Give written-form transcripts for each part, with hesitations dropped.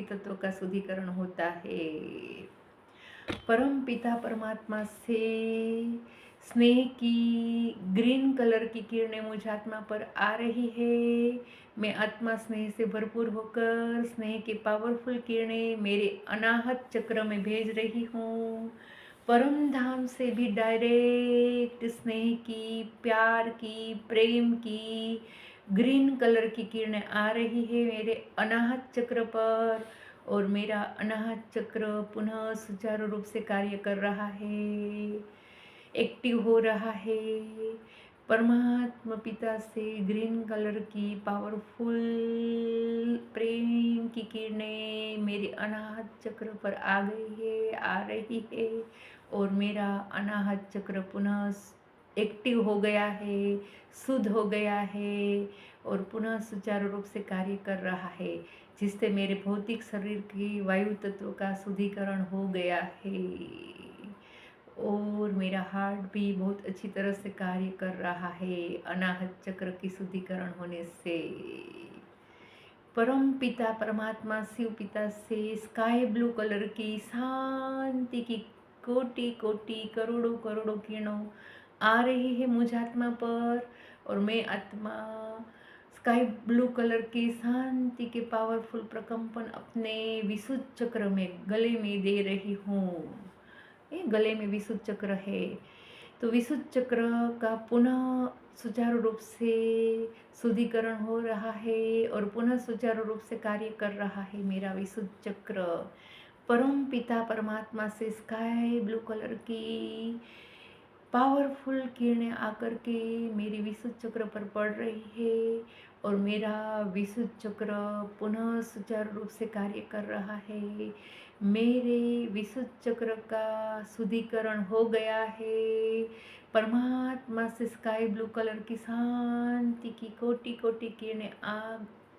तत्व का शुद्धिकरण होता है। परम पिता परमात्मा से स्नेह की ग्रीन कलर की किरणें मुझ आत्मा पर आ रही है। मैं आत्मा स्नेह से भरपूर होकर स्नेह की पावरफुल किरणें मेरे अनाहत चक्र में भेज रही हूँ। परम धाम से भी डायरेक्ट स्नेह की, प्यार की, प्रेम की ग्रीन कलर की किरणें आ रही है मेरे अनाहत चक्र पर, और मेरा अनाहत चक्र पुनः सुचारू रूप से कार्य कर रहा है, एक्टिव हो रहा है। परमात्मा पिता से ग्रीन कलर की पावरफुल प्रेम की किरणें मेरे अनाहत चक्र पर आ गई है, आ रही है, और मेरा अनाहत चक्र पुनः एक्टिव हो गया है, शुद्ध हो गया है, और पुनः सुचारू रूप से कार्य कर रहा है, जिससे मेरे भौतिक शरीर की वायु तत्व का शुद्धिकरण हो गया है, और मेरा हार्ट भी बहुत अच्छी तरह से कार्य कर रहा है अनाहत चक्र की शुद्धिकरण होने से। परम पिता परमात्मा शिव पिता से स्काई ब्लू कलर की शांति की कोटि कोटि करोड़ों करोड़ों किरणों आ रही है मुझ आत्मा पर, और मैं आत्मा स्काई ब्लू कलर की शांति के पावरफुल प्रकंपन अपने विशुद्ध चक्र में, गले में दे रही हूँ। ये गले में विशुद्ध चक्र है, तो विशुद्ध चक्र का पुनः सुचारू रूप से शुद्धिकरण हो रहा है, और पुनः सुचारू रूप से कार्य कर रहा है मेरा विशुद्ध चक्र। परम पिता परमात्मा से स्काई ब्लू कलर की पावरफुल किरणें आकर के मेरे विशुद्ध चक्र पर पड़ रही है, और मेरा विशुद्ध चक्र पुनः सुचारू रूप से कार्य कर रहा है। मेरे विशुद्ध चक्र का शुद्धिकरण हो गया है। परमात्मा से स्काई ब्लू कलर की शांति की कोटि कोटि किरणें आ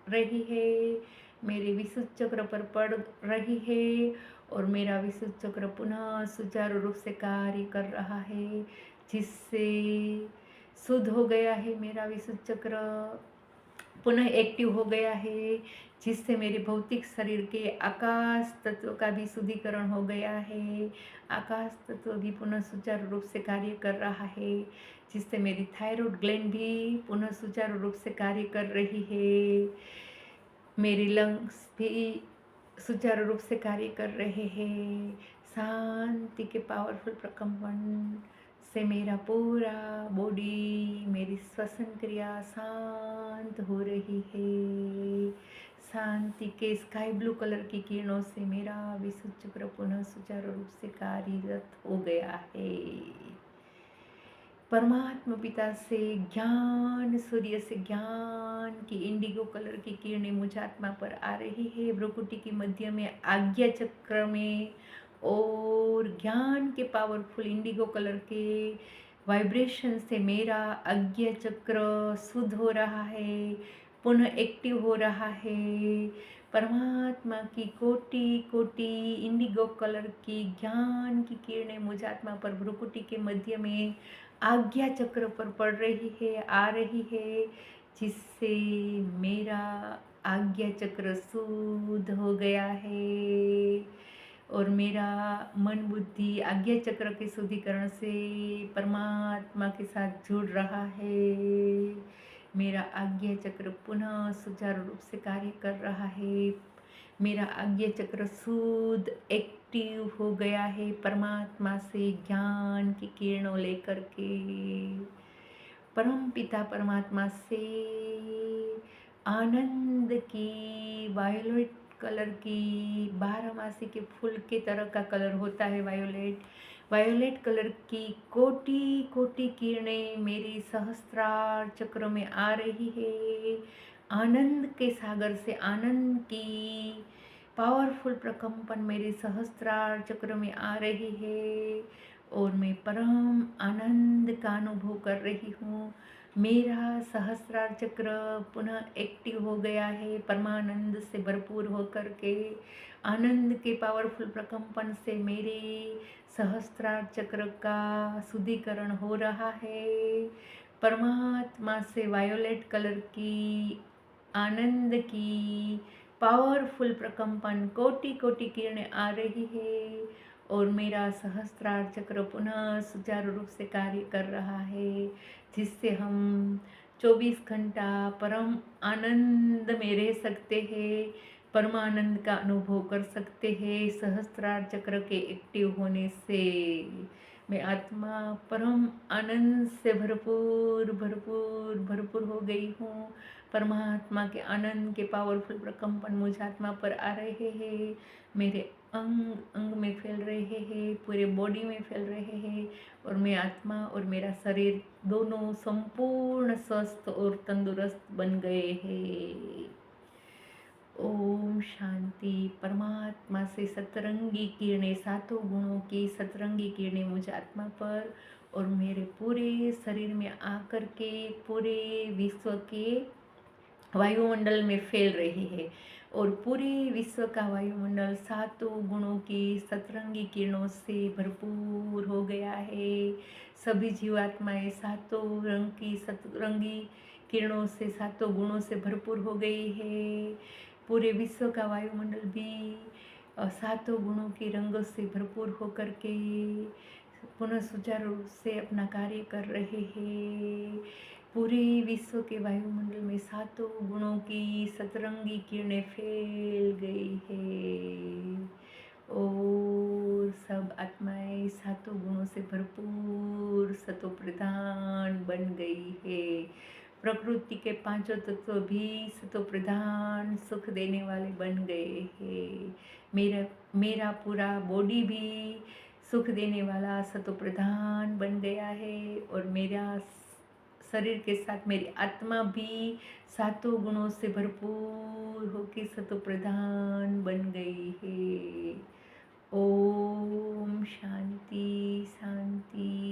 रही है, मेरे विशुद्ध चक्र पर पड़ रही है, और मेरा विशुद्ध चक्र पुनः सुचारू रूप से कार्य कर रहा है, जिससे शुद्ध हो गया है मेरा विशुद्ध चक्र, पुनः एक्टिव हो गया है, जिससे मेरे भौतिक शरीर के आकाश तत्व का भी शुद्धिकरण हो गया है। आकाश तत्व भी पुनः सुचारू रूप से कार्य कर रहा है, जिससे मेरी थायराइड ग्लैंड भी पुनः सुचारू रूप से कार्य कर रही है। मेरी लंग्स भी सुचारू रूप से कार्य कर रहे हैं। शांति के पावरफुल प्रकंपन से मेरा पूरा बॉडी, मेरी श्वसन क्रिया शांत हो रही है। शांति के स्काई ब्लू कलर की किरणों से मेरा विशुद्ध चक्र पुनः सुचारू रूप से कार्यरत हो गया है। परमात्मा पिता से ज्ञान, सूर्य से ज्ञान की इंडिगो कलर की किरणें मुझ आत्मा पर आ रही है, भ्रुकुटी के मध्य में आज्ञा चक्र में, और ज्ञान के पावरफुल इंडिगो कलर के वाइब्रेशन से मेरा आज्ञा चक्र शुद्ध हो रहा है, पुनः एक्टिव हो रहा है। परमात्मा की कोटि कोटि इंडिगो कलर की ज्ञान की किरणें मुझ आत्मा पर भ्रुकुटी के मध्य में आज्ञा चक्र पर पड़ रही है, आ रही है, जिससे मेरा आज्ञा चक्र शुद्ध हो गया है, और मेरा मन बुद्धि आज्ञा चक्र के शुद्धिकरण से परमात्मा के साथ जुड़ रहा है। मेरा आज्ञा चक्र पुनः सुचारू रूप से कार्य कर रहा है। मेरा आज्ञा चक्र शुद्ध एक्टिव हो गया है परमात्मा से ज्ञान की किरणों लेकर के। परम पिता परमात्मा से आनंद की वायोलेट कलर की, 12 मासी के फूल के तरह का कलर होता है वायोलेट, वायोलेट कलर की कोटि कोटि किरणें मेरी सहस्त्रार चक्र में आ रही है। आनंद के सागर से आनंद की पावरफुल प्रकंपन मेरे सहस्त्रार चक्र में आ रही है, और मैं परम आनंद का अनुभव कर रही हूँ। मेरा सहस्त्रार चक्र पुनः एक्टिव हो गया है, परमानंद से भरपूर होकर के। आनंद के पावरफुल प्रकंपन से मेरे सहस्त्रार चक्र का शुद्धिकरण हो रहा है। परमात्मा से वायोलेट कलर की आनंद की पावरफुल प्रकंपन, कोटि कोटि किरणें आ रही है और मेरा सहस्त्रार चक्र पुनः सुचारू रूप से कार्य कर रहा है, जिससे हम 24 घंटा परम आनंद में रह सकते हैं, परमानंद का अनुभव कर सकते हैं। सहस्त्रार चक्र के एक्टिव होने से मैं आत्मा परम आनंद से भरपूर भरपूर भरपूर हो गई हूँ। परमात्मा के आनंद के पावरफुल प्रकंपन मुझ आत्मा पर आ रहे हैं, मेरे अंग अंग में फैल रहे हैं, पूरे बॉडी में फैल रहे हैं और मैं आत्मा और मेरा शरीर दोनों संपूर्ण स्वस्थ और तंदुरुस्त बन गए हैं। ओम शांति। परमात्मा से सतरंगी किरणें, सातों गुणों की सतरंगी किरणें मुझ आत्मा पर और मेरे पूरे शरीर में आकर के पूरे विश्व के वायुमंडल में फैल रही है और पूरे विश्व का वायुमंडल सातों गुणों की सतरंगी किरणों से भरपूर हो गया है। सभी जीवात्माएं सातों रंग की सतरंगी किरणों से, सातों गुणों से भरपूर हो गई है। पूरे विश्व का वायुमंडल भी सातों गुणों के रंगों से भरपूर होकर के पुनः सुचारू रूप से अपना कार्य कर रहे हैं। पूरे विश्व के वायुमंडल में सातों गुणों की सतरंगी किरणें फैल गई है और सब आत्माएं सातों गुणों से भरपूर सतो प्रधान बन गई है। प्रकृति के पांचों तत्व भी सतो प्रधान सुख देने वाले बन गए हैं। मेरा पूरा बॉडी भी सुख देने वाला सतो प्रधान बन गया है और मेरा शरीर के साथ मेरी आत्मा भी सातों गुणों से भरपूर होकर सतो प्रधान बन गई है। ओम शांति शांति